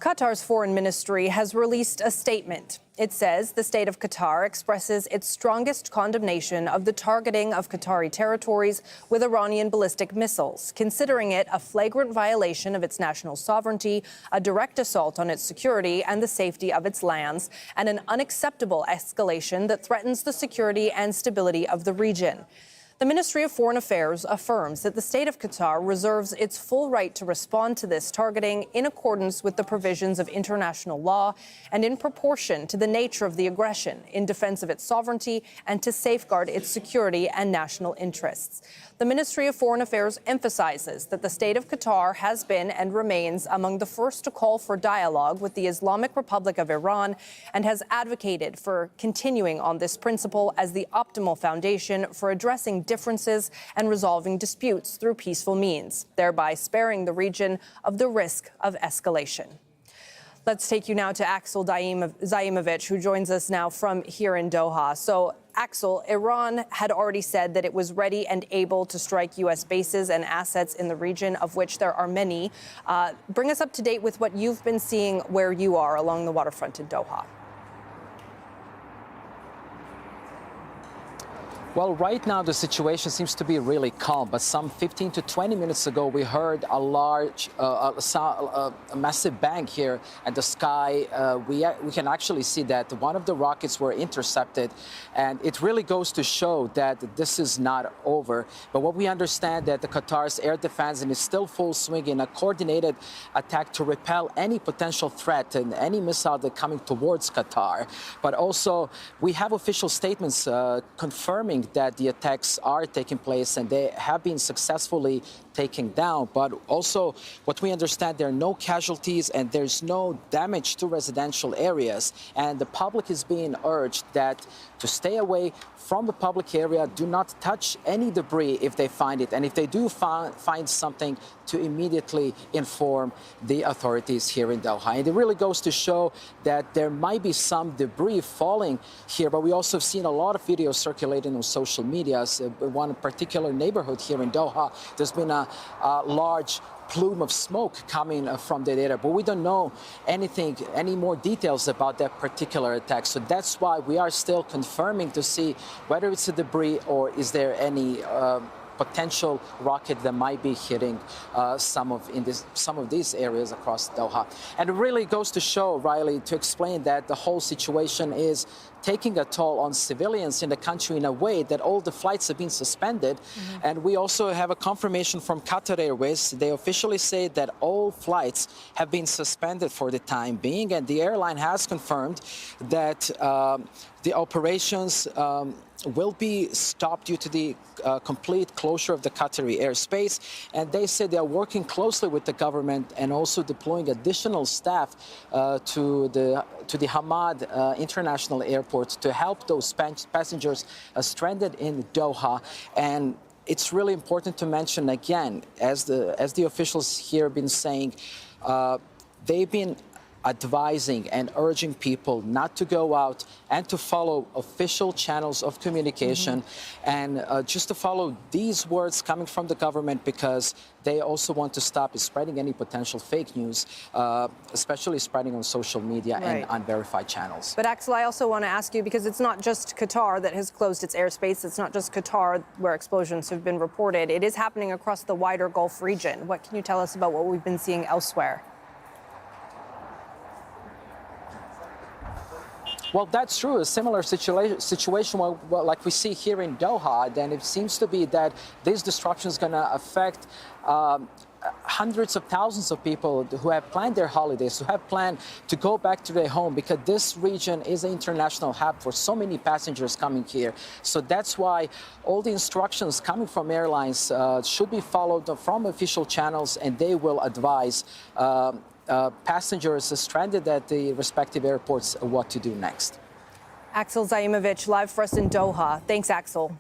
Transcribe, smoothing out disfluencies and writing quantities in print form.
Qatar's foreign ministry has released a statement. It says the state of Qatar expresses its strongest condemnation of the targeting of Qatari territories with Iranian ballistic missiles, considering it a flagrant violation of its national sovereignty, a direct assault on its security and the safety of its lands, and an unacceptable escalation that threatens the security and stability of the region. The Ministry of Foreign Affairs affirms that the state of Qatar reserves its full right to respond to this targeting in accordance with the provisions of international law and in proportion to the nature of the aggression, in defense of its sovereignty and to safeguard its security and national interests. The Ministry of Foreign Affairs emphasizes that the state of Qatar has been and remains among the first to call for dialogue with the Islamic Republic of Iran and has advocated for continuing on this principle as the optimal foundation for addressing differences and resolving disputes through peaceful means, thereby sparing the region of the risk of escalation. Let's take you now to Axel Zaimovich, who joins us now from here in Doha. So, Axel, Iran had already said that it was ready and able to strike U.S. bases and assets in the region, of which there are many. Bring us up to date with what you've been seeing where you are along the waterfront in Doha. Well, right now the situation seems to be really calm, but some 15 to 20 minutes ago we heard a massive bang here at the sky. We can actually see that one of the rockets were intercepted, and it really goes to show that this is not over. But what we understand that the Qatar's air defense is still full swing in a coordinated attack to repel any potential threat and any missile that coming towards Qatar. But also we have official statements confirming that the attacks are taking place and they have been successfully taken down. But also what we understand, there are no casualties and there's no damage to residential areas. And the public is being urged that to stay away from the public area, do not touch any debris if they find it. And if they do find something, to immediately inform the authorities here in Doha. And it really goes to show that there might be some debris falling here, but we also have seen a lot of videos circulating on social media. So one particular neighborhood here in Doha, there's been a large plume of smoke coming from the area, but we don't know any more details about that particular attack. So that's why we are still confirming to see whether it's a debris or is there any potential rocket that might be hitting some of these areas across Doha. And it really goes to show, Riley, to explain that the whole situation is taking a toll on civilians in the country in a way that all the flights have been suspended. Mm-hmm. And we also have a confirmation from Qatar Airways. They officially say that all flights have been suspended for the time being. And the airline has confirmed that the operations will be stopped due to the complete closure of the Qatari airspace. And they say they are working closely with the government and also deploying additional staff to the Hamad International Airport to help those passengers stranded in Doha. And it's really important to mention again, as the officials here have been saying, they've been advising and urging people not to go out and to follow official channels of communication, and just to follow these words coming from the government, because they also want to stop spreading any potential fake news, especially spreading on social media and unverified channels. But Axel, I also want to ask you, because it's not just Qatar that has closed its airspace, it's not just Qatar where explosions have been reported, it is happening across the wider Gulf region. What can you tell us about what we've been seeing elsewhere? Well, that's true. A similar situation like we see here in Doha, then it seems to be that this disruption is going to affect hundreds of thousands of people who have planned their holidays, who have planned to go back to their home, because this region is an international hub for so many passengers coming here. So that's why all the instructions coming from airlines should be followed from official channels, and they will advise passengers stranded at the respective airports what to do next. Axel Zaimovich, live for us in Doha. Thanks, Axel.